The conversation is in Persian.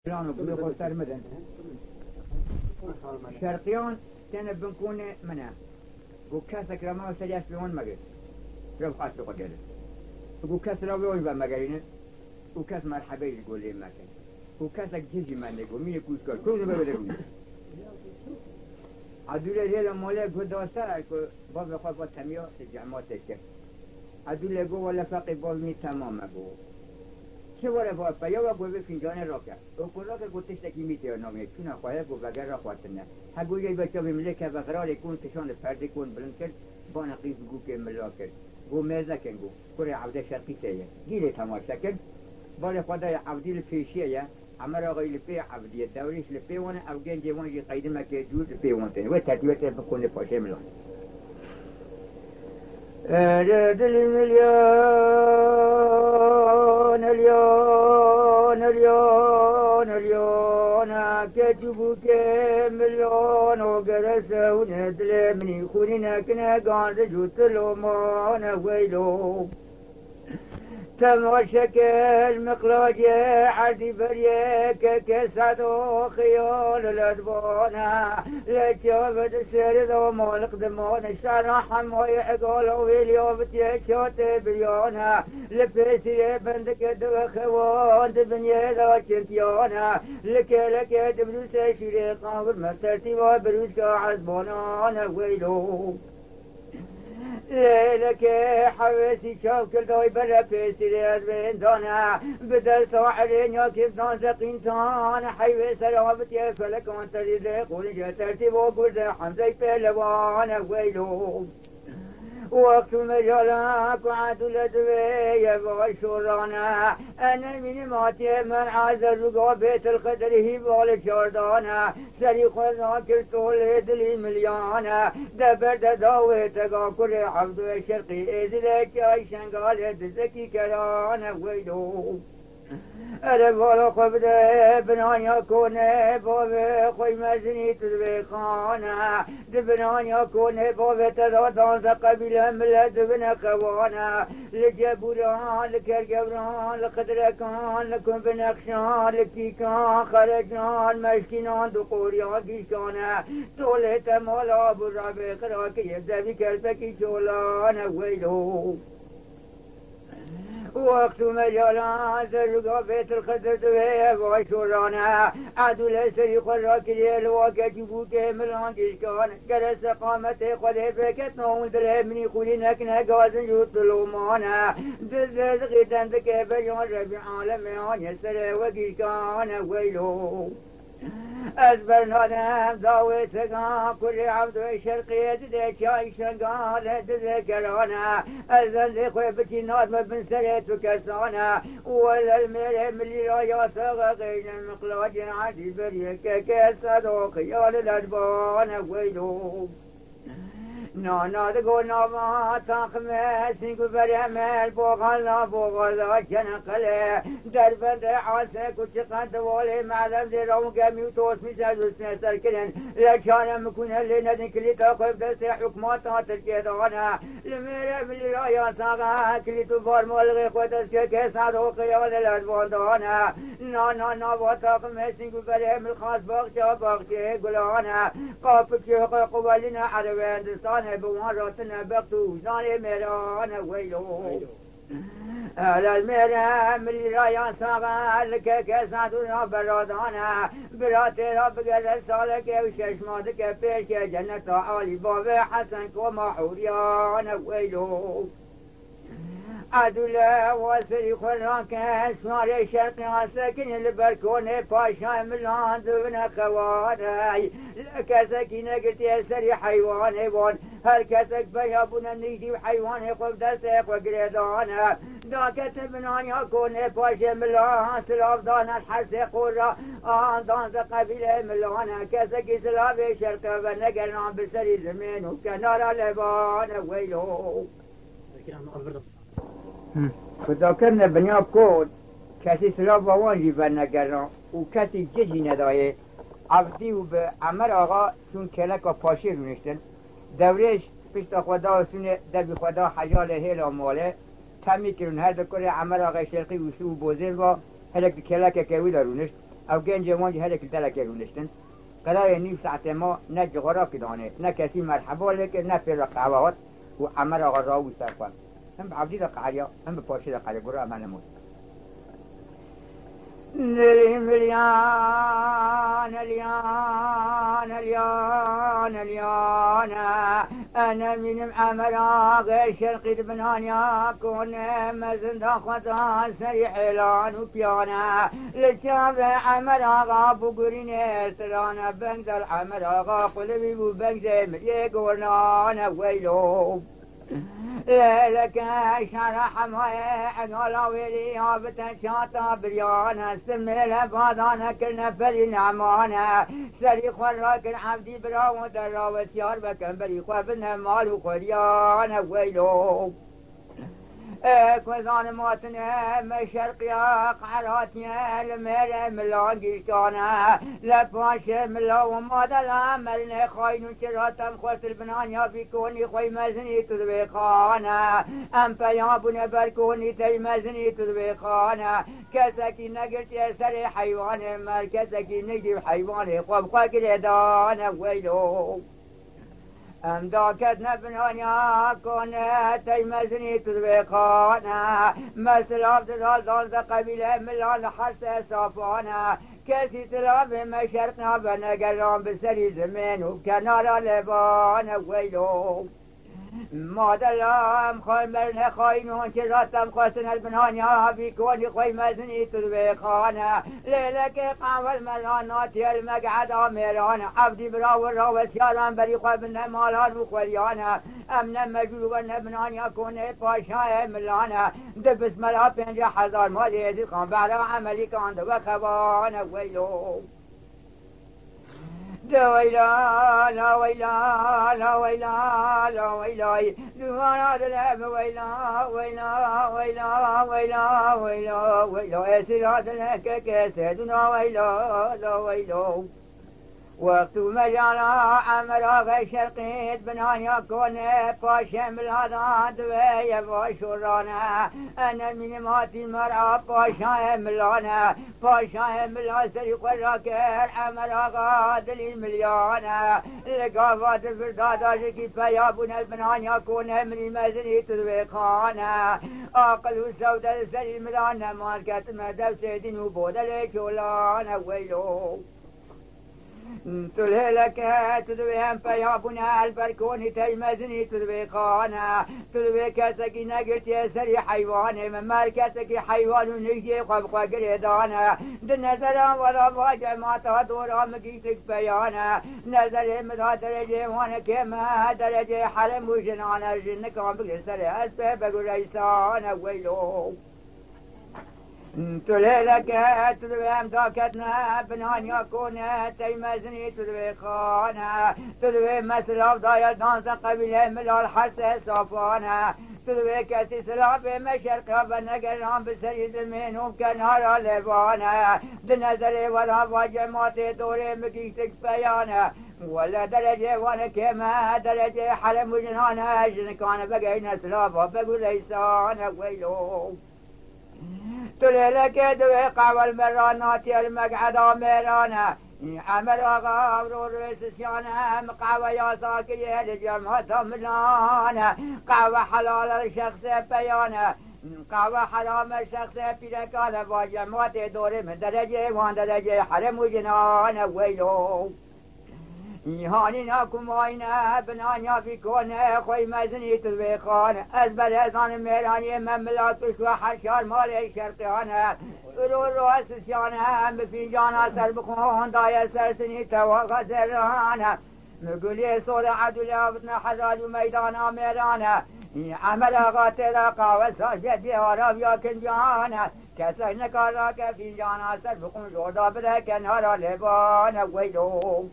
لانو بلو خورتر مدن شرقیان تنه بنکونه منه گو کس اکرما سریعش بیان مگر رو خواست رو قدره گو کس را بیان و مگرینه گو کس مرحبه گوله مکن گو کس اک جیجی من نگو مینه کوز کار کوز ببده روی عدوله ریل موله گو داسته که باب خواه با تمیا جمعات کرد عدوله گو ولی فقی باب می تمام گو چه واره با پیا و گوی فنجان را کرد او کلا که گوتش تکی میته نامیه چون خواهد گو وگر را خواستنه هگوی یه بچه بملکه و قرار کن کشان پرده کن بلند کرد با نقیف گو که ملا کرد گو مرزه کن گو کره عبده شرقی تیه گیره تماشا کرد بال خدای عبدی لپیشیه عمر آقای لپی عبدیه دوریش لپی وانه او گنج وانجی قیدمه که جور لپی وانتنه و ترتیبت بکنه پاشه ملان دل مليون اليون اليون اليون كتبوك مليون وقرسه وندل مني خوننا كنا قاعد جوت الأمان ويلو تم شكل مقلاجي عدي بريك كسادو خيال الأدبانا لجابت السير ذو مالق دمان الشرحم ويحقال ويليو بتيشوت بليانا لبسي بندك دو خوان دبنيا ذا شنتيانا لك دبلوس شريقا والمسترتي وبروس كعزبانا ويلو ليلك حواسي شوك الدوي برا بيسيري أزبين دانا بدل ساحرين ياكيب دان زقين تان حيوي سرابتي فلك وانت ريزي قول جا ترتيب وقول زي حمزي بلوان ويلو وقت مجالك وعدو لدوي يبغى شورانا أنا من ماتي من عازر رقا بيت الخدر هبال شاردانا سري خذا كرتول دلي مليانا دبر داوي تقا كل عبد الشرقي إذلك أي شنقال دزكي كرانا ويلو أربال خبده بنایا کنه باب خوی مزنی تدوی خانه دبنایا کنه باب تدادان قبیله ملت دبن خوانه لجبوران لکرگوران لقدرکان لکن بنخشان لکیکان خرجان مشکینان دو قوریان گیشکانه طولت مالا برا بقرا که یبدوی کلپکی چولانه ویلو وقت مجالان زرقا بيت الخدر دوية وشورانا عدو لسري خراك ليل وكتي بوكي ملان كشكان كرس قامتي خده بركتنا وندره مني خولينا كنا قازن جوت لومانا دزز غيتان دكي بجان ربي عالميان يسر وكشكان ويلو أزبر نادم داوي سقا كل عبد الشرقية دي شاي شنقال تذكرانا أزن دي خوي بتي نادم بن سريت وكسانا ولا الميري ملي رايا سغا غير المقلاج عدي بريك كسادو خيال الأدبان ويلو نانا دقو ناما تاخمس نقو بريمل بوغالا بوغالا جنقله دربند عاسك وشقان دوالي معلم دي روم قامي وتوس ميزاد وسنة سركلن لكان مكون اللي ندن كلي تاقف دسي حكمات تركيدانا لميرا ملي رايا ساقا كلي تفار مالغي خودس كيساد وقيال الأدوان دانا نانا واتاخمس نقو بريمل خاص باغشا باغشي قلانا قابك شيخ قوالنا عربين دستان بوان راتنا بقتو زاني ميران ويلو على الميران ملي رايان ساغا لك كساتنا برادانا براتي رب قدر سالك وششماتك بيش جنة عالي بابي حسن كوما حوريان ويلو عدولا واسري خراك اسماري شرقي ساكن البركوني باشا ملان دون خواني لك ساكنة قلت يا سري حيواني بون هل كسك بيابونا نيدي وحيواني قف دستيق وقريدانا داكت بنانيا كوني باشا ملان سلاف دانا الحسي قرى دانز قبيلة ملانا كسك سلافي شرقي ونقرنا بسري زمين وكنار لبان ويلو خدا کرنه بنیاب کود کسی سلاف وانجی برنگرن و کسی ججی ندایه عبدی و به عمر آقا چون کلک و پاشی رو نشتن دورش پشت خدا و سونه دبی خدا حجال هیل و ماله تمی کرن هر دکره عمر آقا شرقی و سو بوزر و هلک کلک که وی دارونشت او گنج وانج هلك الدلك يرونشتن قرار نيف ساعة ما نج غراك دانه نكسي مرحبا لك نفر قعوات وعمر غراوي سرفان هم بعبدي قعريا هم بباشي قعريا برا ما نموت اليان اليان اليان اليان أنا من عمر غير شرقي بنانيا كون مزند خطا سريح لان وبيانا لشاب عمر غاب وقرين سرانا بنزل عمر غاب قلبي وبنزل يقولنا ويلو لك شرح ما عقال ويلي عبتا شاطا بريانا سميل بادانا كلنا فلي نعمانا سريخ وراك العبدي براو دراوة يار بكم بريخ وابنها مالو خريانا ويلو كوزان ماتنا مشرقيا قعراتنا المير ملاقي كانا لباش ملا وماذا العمل خاين شراتا خوات البنانيا بيكوني خوي مزني تذبي خانا ام فيابون بركوني تي مزني تذبي خانا كسكي نقلت يا سري حيواني مال كسكي نجيب حيواني خواب خواك الهدانا ويلو ام داكت نبنانيا كوني تي مزني تذبي خانا مثل عبد الرازان قبيلة ملان حس صافانا كسي تلاب مشرقنا بنقرام بسري زمين وبكنارا لبانا ويلو ما دلام خال مرن خاينون شراتم خاصن البنانيا بيكوني خوي مزني تذبي خانا ليلك قاول ملانات المقعد اميرانا عبدي براور راوس ياران بري خوابنا مالان وخوليانا امنا مجلوبنا بنانيا كوني باشا ملانا دبس ملا 50,000 مال يزيد خان بعد عملي كان دو خبانا ويلو لا ويلا لا ويلا لا ويلا لا ويلا دوانا دلاب ويلا ويلا ويلا ويلا ويلا ويلا اسرات لك كسدنا ويلا لا ويلا وقت مجانا عمر غير شرقيت بنانيا كوني باشم الهضاد ويا باشورانا انا من ماتي مرعى باشا ملانا باشا ملا سريق الراكر عمر غادلي مليانا لقافات الفرداد جكي فيابون البنانيا كوني من مزني تذويقانا اقل وسودة السري ملانا ماركت مدو سيدين وبودل شولانا ويلو تلهلك تذويهم فيابنا البركوني تيمزني تذوي خانا تذوي كسكي نقلت يا سري حيواني من مالكسكي حيوان ونجي قبقى قريدانا دنزل ولا باجع ما تهدورا مقيتك بيانا نزل مدها درجة وانا كما درجة حرم وجنانا جنك عم بقل سري أسبه بقل ريسانا ويلو تلهلك تذويهم داكتنا بنانيا كوني تيمزني تذوي خانا تذوي مثل افضايا دانسا قبيلة ملال حرس صافانا تذوي كسي سلابي مشرقا بنقرام بسري زمين وبكنارا لبانا دنزلي ولا واجماتي دوري مكيسك بيانا ولا درجة وانا كما درجة حلم وجنانا جنكانا بقينا سلابا بقول ليسانا ويلو تلهلك دوي قاول مرانات المقعد اميرانا عمل اغا ورور سيانا مقاوى يا ساكي لجمعة ملانا قاوى حلال الشخص بيانا قاوى حرام الشخص بيركانا وجمعة دور من درجة وان درجة حرم وجنانا ويلو هاني ناكم عينا بنانيا في كونه خوي مزني تذوي خان ازبل ازان ميراني مملات بشوى حشار مالي شرقيانا رو اسسيانا بفنجانا سربخون دايا سرسني تواغا زرانا مقولي صور عدو لابتنا حزاد وميدانا ميرانا عمل غاتلا قاوة ساجد ديارا بيا كنجانا كسر نكاراك فنجانا سربخون جودا برا كنهارا لبانا ويلو